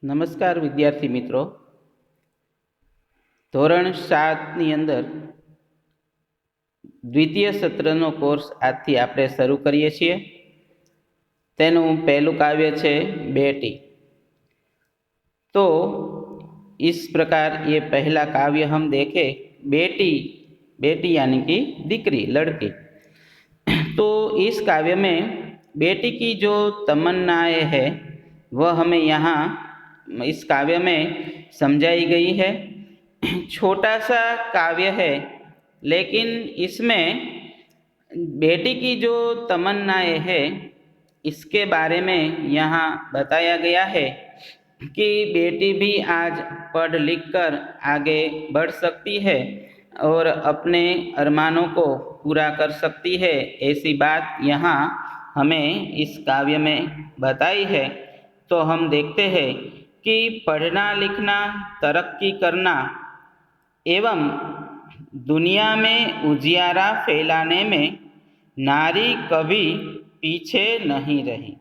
નમસ્કાર વિદ્યાર્થી મિત્રો, ધોરણ 7ની અંદર દ્વિતીય સત્રનો કોર્સ આજથી આપણે શરૂ કરીએ છીએ। તેનું પહેલું કાવ્ય છે बेटी। तो इस प्रकार ये पहला काव्य हम देखें, बेटी। बेटी यानी कि दीकरी, लड़की। तो इस काव्य में बेटी की जो तमन्नाएं है वह हमें यहाँ इस काव्य में समझाई गई है। छोटा सा काव्य है, लेकिन इसमें बेटी की जो तमन्नाएं है इसके बारे में यहाँ बताया गया है कि बेटी भी आज पढ़ लिख कर आगे बढ़ सकती है और अपने अरमानों को पूरा कर सकती है। ऐसी बात यहाँ हमें इस काव्य में बताई है। तो हम देखते हैं कि पढ़ना लिखना, तरक्की करना एवं दुनिया में उजियारा फैलाने में नारी कभी पीछे नहीं रही।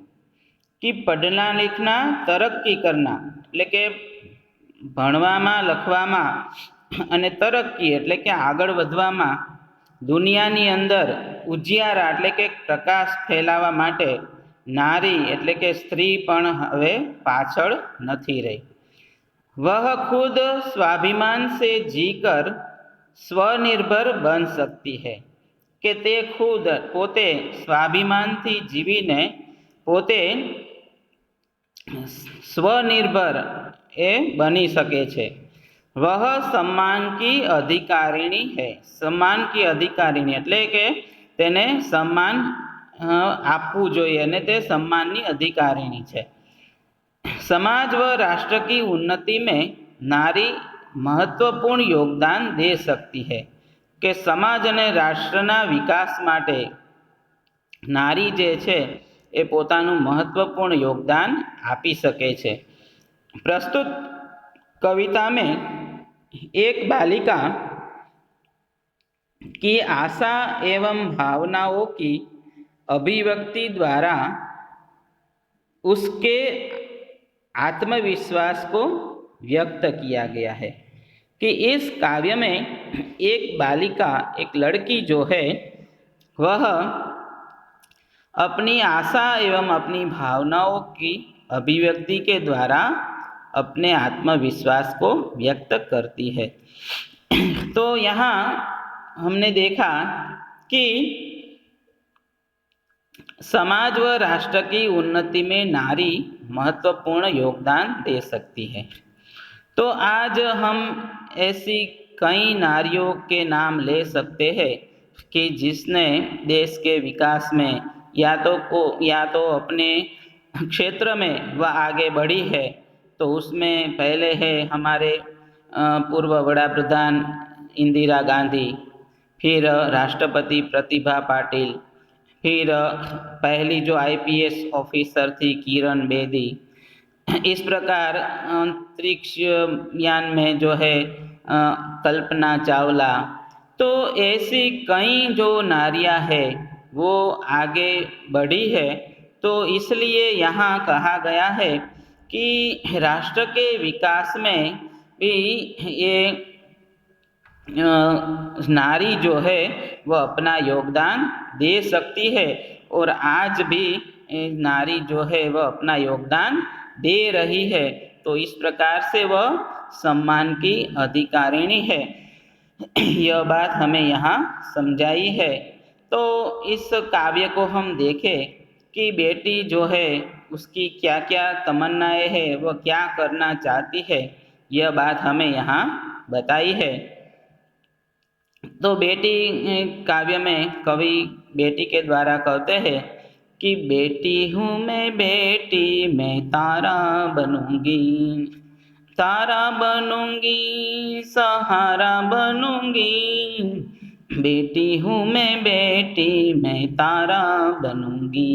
कि पढ़ना लिखना, तरक्की करना એટલે કે ભણવામાં લખવામાં અને તરક્કી એટલે કે આગળ વધવામાં દુનિયાની અંદર ઉજિયારા એટલે કે પ્રકાશ ફેલાવા માટે નારી એટલે કે સ્ત્રી પણ હવે પાછળ નથી રહી। वह खुद स्वाभिमान से जीकर स्वनिर्भर बन सकती है। કે તે ખુદ પોતે સ્વાભિમાનથી જીવીને પોતે स्वनिर्भर ए बनी सके छे। वह सम्मान की अधिकारिणी है। सम्मान की अधिकारिणी एटले के तेने सम्मान आपवू जोईए अने ते सम्माननी अधिकारिणी छे। समाज व राष्ट्र की उन्नति में नारी महत्वपूर्ण योगदान दे सकती है। के समाज अने राष्ट्रना विकास माटे नारी जे छे ए पोतानुं महत्वपूर्ण योगदान आपी सके छे। प्रस्तुत कविता में एक बालिका की आशा एवं भावनाओं की अभिव्यक्ति द्वारा उसके आत्मविश्वास को व्यक्त किया गया है। कि इस काव्य में एक बालिका, एक लड़की जो है वह अपनी आशा एवं अपनी भावनाओं की अभिव्यक्ति के द्वारा अपने आत्मविश्वास को व्यक्त करती है। तो यहाँ हमने देखा कि समाज व राष्ट्र की उन्नति में नारी महत्वपूर्ण योगदान दे सकती है। तो आज हम ऐसी कई नारियों के नाम ले सकते हैं कि जिसने देश के विकास में या तो अपने क्षेत्र में वह आगे बढ़ी है। तो उसमें पहले है हमारे पूर्व वड़ा प्रधान इंदिरा गांधी, फिर राष्ट्रपति प्रतिभा पाटिल, फिर पहली जो IPS ऑफिसर थी किरण बेदी। इस प्रकार अंतरिक्ष यान में जो है कल्पना चावला। तो ऐसी कई जो नारियां हैं वो आगे बढ़ी है। तो इसलिए यहाँ कहा गया है कि राष्ट्र के विकास में भी ये नारी जो है वह अपना योगदान दे सकती है और आज भी नारी जो है वह अपना योगदान दे रही है। तो इस प्रकार से वह सम्मान की अधिकारिणी है। यह बात हमें यहाँ समझाई है। तो इस काव्य को हम देखें कि बेटी जो है उसकी क्या क्या तमन्नाएं हैं, वह क्या करना चाहती है, यह बात हमें यहाँ बताई है। तो बेटी काव्य में कवि बेटी के द्वारा कहते हैं कि बेटी हूँ मैं तारा बनूंगी, तारा बनूंगी, सहारा बनूंगी। बेटी हूँ मैं तारा बनूंगी।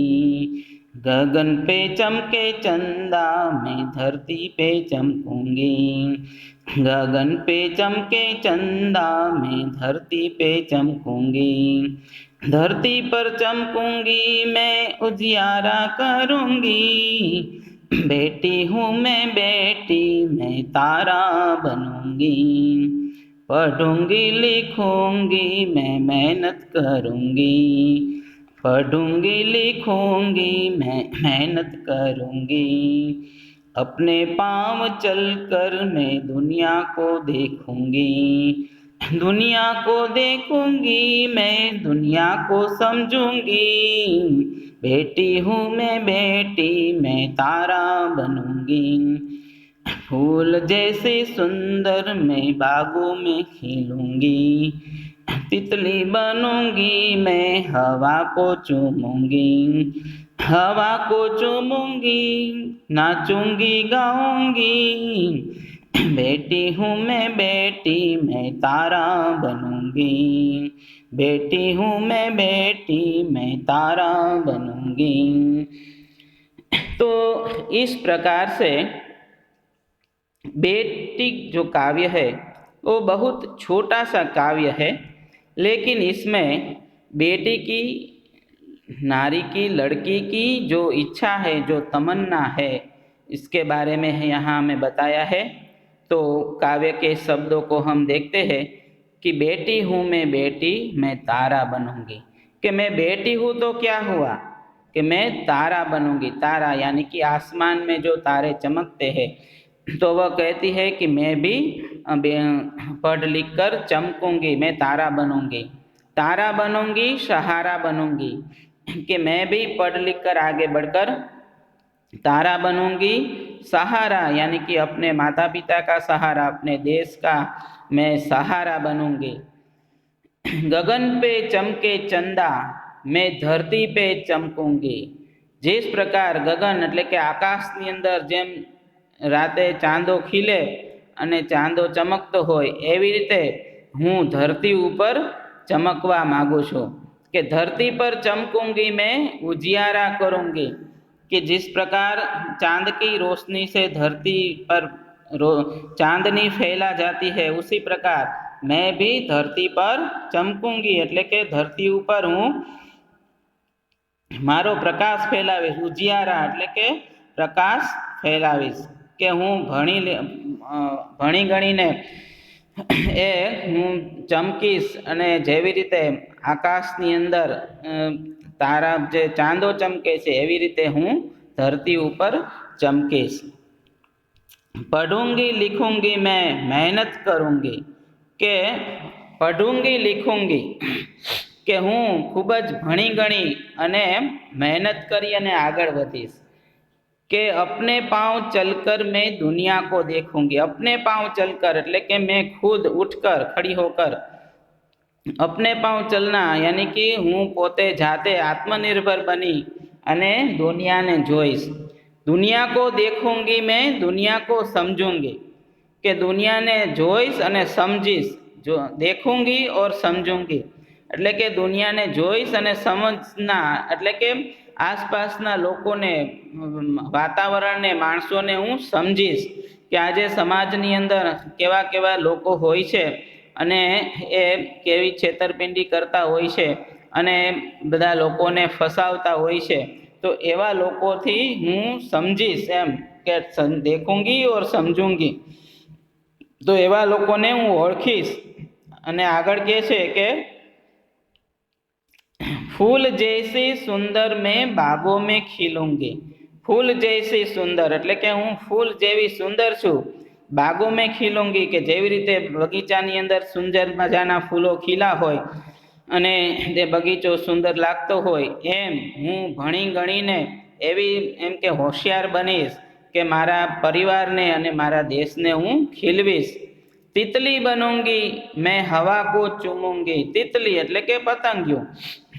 गगन पे चमके चंदा, मैं धरती पे चमकूंगी। गगन पे चमके चंदा, मैं धरती पे चमकूंगी। धरती पर चमकूंगी, मैं उजियारा करूंगी। बेटी हूँ मैं तारा बनूंगी, पढ़ूंगी लिखूंगी मैं मेहनत करूंगी, पढ़ूंगी लिखूंगी मैं मेहनत करूंगी, अपने पाँव चलकर मैं दुनिया को देखूंगी, दुनिया को देखूंगी मैं दुनिया को समझूंगी, बेटी हूँ मैं तारा बनूंगी, फूल जैसे सुंदर मैं बागों में खिलूंगी, तितली बनूंगी मैं हवा को चूमूंगी, हवा को चूमूंगी नाचूंगी गाऊंगी, बेटी हूँ मैं तारा बनूंगी, बेटी हूँ मैं तारा बनूंगी। तो इस प्रकार से बेटी जो काव्य है वो बहुत छोटा सा काव्य है, लेकिन इसमें बेटी की, नारी की, लड़की की जो इच्छा है, जो तमन्ना है, इसके बारे में यहाँ हमें बताया है। तो काव्य के शब्दों को हम देखते हैं कि बेटी हूँ मैं तारा बनूंगी, कि मैं बेटी हूँ तो क्या हुआ कि मैं तारा बनूंगी। तारा यानी कि आसमान में जो तारे चमकते हैं, तो वह कहती है कि मैं भी पढ़ लिख कर चमकूंगी, मैं तारा बनूंगी, तारा बनूंगी सहारा बनूंगी, कि मैं भी पढ़ लिख कर आगे बढ़कर तारा बनूंगी, सहारा यानी कि अपने माता पिता का सहारा, अपने देश का मैं सहारा बनूंगी, गगन पे चमके चंदा मैं धरती पे चमकूंगी। जिस प्रकार गगन એટલે કે આકાશની અંદર જેમ રાતે ચાંદો ખીલે અને ચાંદો ચમકતો હોય, એવી રીતે હું ધરતી ઉપર ચમકવા માંગુ છું, कि धरती पर चमकूंगी मैं उजियारा करूंगी, कि जिस प्रकार चांद की रोशनी से धरती पर चांदनी फैला जाती है, उसी प्रकार मैं भी धरती पर चमकूंगी, એટલે કે ધરતી ઉપર હું મારો પ્રકાશ ફેલાવીશ, ઉજિયારા એટલે કે પ્રકાશ ફેલાવીશ, કે હું ભણી ગણીને એ હું ચમકીશ, અને જેવી રીતે આકાશની અંદર તારા જે ચાંદો ચમકે છે એવી રીતે હું ધરતી ઉપર ચમકીશ, पढ़ूंगी लिखूंगी मैं मेहनत करूंगी, के पढ़ूंगी लिखूंगी के हूँ खूब ज भणी गणी अने मेहनत करी अने आगळ वधीश, के अपने पाँव चलकर मैं दुनिया को देखूंगी। अपने पाँव चलकर એટલે કે मैं खुद उठकर खड़ी होकर, अपने पाँव चलना यानी कि हूँ पोते जाते आत्मनिर्भर बनी अने दुनिया ने जोईश, दुनिया को देखूंगी मैं दुनिया को समझूंगी, के दुनिया ने जोईश अने समझीश, जो देखूंगी और समझूंगी એટલે કે દુનિયાને જોઈશ અને સમજના એટલે કે આસપાસના લોકોને, વાતાવરણને, માણસોને હું સમજીશ કે આજે સમાજની અંદર કેવા કેવા લોકો હોય છે અને એ કેવી છેતરપિંડી કરતા હોય છે અને બધા લોકોને ફસાવતા હોય છે, તો એવા લોકોથી હું સમજીશ, એમ કે देखूंगी और समझूंगी, તો એવા લોકોને હું ઓળખીશ। અને આગળ કહે છે કે फूल जैसी सुंदर मैं बागों में खिलूंगी, फूल जैसी सुंदर એટલે કે હું ફૂલ જેવી સુંદર છું, બાગો में खिलूंगी કે જેવી રીતે બગીચાની અંદર સુંદર મજાના ફૂલો ખીલા હોય અને તે બગીચો સુંદર લાગતો હોય, એમ હું ભણી ગણીને એવી એમ કે હોશિયાર બનીશ કે મારા પરિવારને અને મારા દેશને હું ખીલવીશ। तितली बनूंगी मैं हवा को चूमूंगी, तितली એટલે કે પતંગિયું,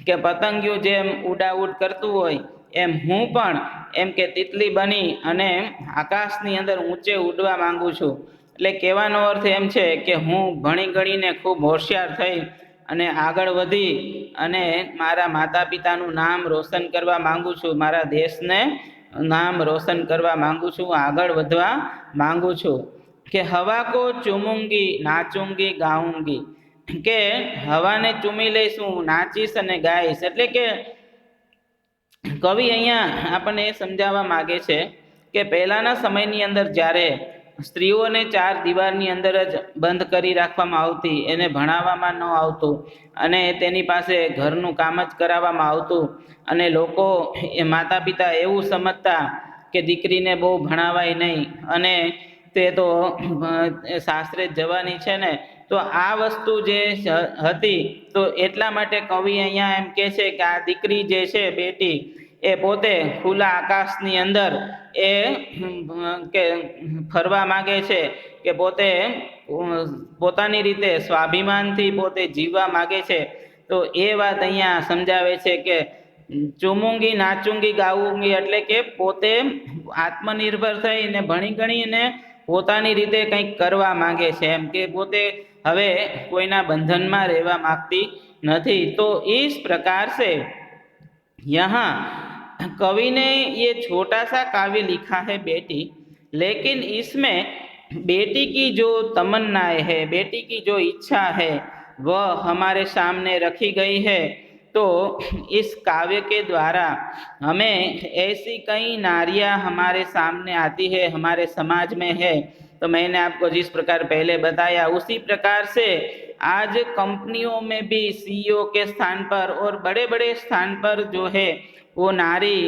કે પતંગિયું જેમ ઉડાઉડ કરતું હોય એમ હું પણ એમ કે તિતલી બની અને આકાશની અંદર ઊંચે ઉડવા માંગુ છું। એટલે કહેવાનો અર્થ એમ છે કે હું ભણી ગણીને ખૂબ હોશિયાર થઈ અને આગળ વધી અને મારા માતા પિતાનું નામ રોશન કરવા માંગુ છું, મારા દેશને નામ રોશન કરવા માંગુ છું, આગળ વધવા માંગુ છું। કે હવા કો ચૂમूंगी નાચूंगी ગાऊंगी, કે હવાને ચૂમી લઈશ, હું નાચીશ અને ગાઈશ। એટલે કે કવિ અહીંયા આપણને એ સમજાવવા માગે છે કે પહેલાંના સમયની અંદર જ્યારે સ્ત્રીઓને 4 દીવારની અંદર જ બંધ કરી રાખવામાં આવતી, એને ભણાવવામાં ન આવતું અને તેની પાસે ઘરનું કામ જ કરાવવામાં આવતું અને લોકો એ માતા પિતા એવું સમજતા કે દીકરીને બહુ ભણાવાય નહીં અને તે તો સાસરે જવાની છે ને, તો આ વસ્તુ જે હતી તો એટલા માટે કવિ અહીંયા એમ કહે છે કે આ દીકરી જે છે બેટી એ પોતે ખુલ્લા આકાશની અંદર એ કે ફરવા માગે છે, કે પોતે પોતાની રીતે સ્વાભિમાનથી પોતે જીવવા માગે છે. તો એ વાત અહીંયા સમજાવે છે કે ચૂમુંગી નાચુંગી ગાઉંગી એટલે કે પોતે આત્મનિર્ભર થઈને ભણી ગણીને પોતાની રીતે કંઈક કરવા માંગે છે, એમ કે પોતે હવે કોઈના બંधનમાં રહેવા मांगती नहीं। तो इस प्रकार से यहाँ कवि ने ये छोटा सा काव्य लिखा है बेटी, लेकिन इसमें बेटी की जो तमन्नाएं है, बेटी की जो इच्छा है वह हमारे सामने रखी गई है। तो इस काव्य के द्वारा हमें ऐसी कई नारियां हमारे सामने आती है, हमारे समाज में है। तो मैंने आपको जिस प्रकार पहले बताया उसी प्रकार से आज कंपनियों में भी सीईओ के स्थान पर और बड़े बड़े स्थान पर जो है वो नारी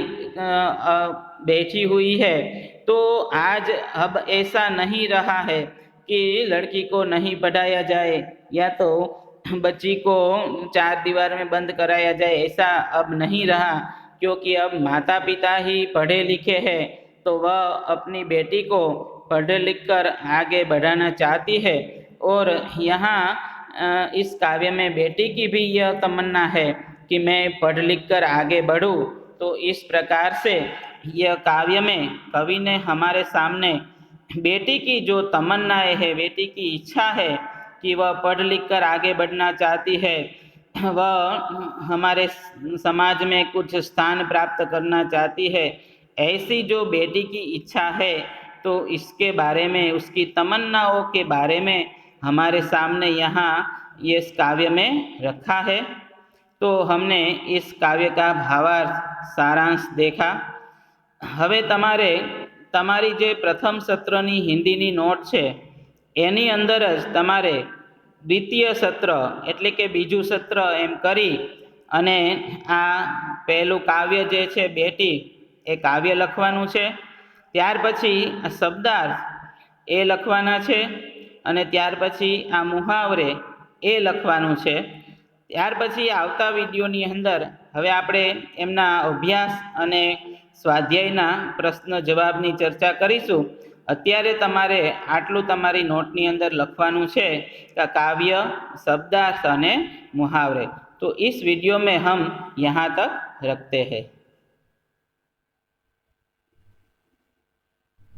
बैठी हुई है। तो आज अब ऐसा नहीं रहा है कि लड़की को नहीं पढ़ाया जाए या तो बच्ची को 4 दीवार में बंद कराया जाए, ऐसा अब नहीं रहा, क्योंकि अब माता पिता ही पढ़े लिखे हैं तो वह अपनी बेटी को पढ़ लिख कर आगे बढ़ाना चाहती है। और यहाँ इस काव्य में बेटी की भी यह तमन्ना है कि मैं पढ़ लिख कर आगे बढ़ूँ। तो इस प्रकार से यह काव्य में कवि ने हमारे सामने बेटी की जो तमन्नाएं है, बेटी की इच्छा है कि वह पढ़ लिख कर आगे बढ़ना चाहती है, वह हमारे समाज में कुछ स्थान प्राप्त करना चाहती है, ऐसी जो बेटी की इच्छा है तो इसके बारे में, उसकी तमन्नाओं के बारे में हमारे सामने यहाँ ये इस काव्य में रखा है। तो हमने इस काव्य का भावार्थ सारांश देखा। हवे तमारी जे प्रथम सत्रनी हिंदीनी नोट है एनी अंदर ज तमारे द्वितीय सत्र एटले के बीजू सत्र एम करी अने आ पहलू काव्य जे छे बेटी ए काव्य लखवानुं छे। त्यार पछी आ शब्दार्थ ए लखवाना छे अने त्यार पछी आ मुहावरे ए लखवानुं छे। त्यार पछी आवता विडियोनी अंदर हवे आपणे एमना अभ्यास अने स्वाध्यायना प्रश्न जवाबनी चर्चा करीशुं। अत्यारे तमारे आटलू तमारी नोटनी अंदर लखवानुं छे कि काव्य, शब्दार्थ अने मुहावरे। तो इस वीडियो में हम यहाँ तक रखते हैं।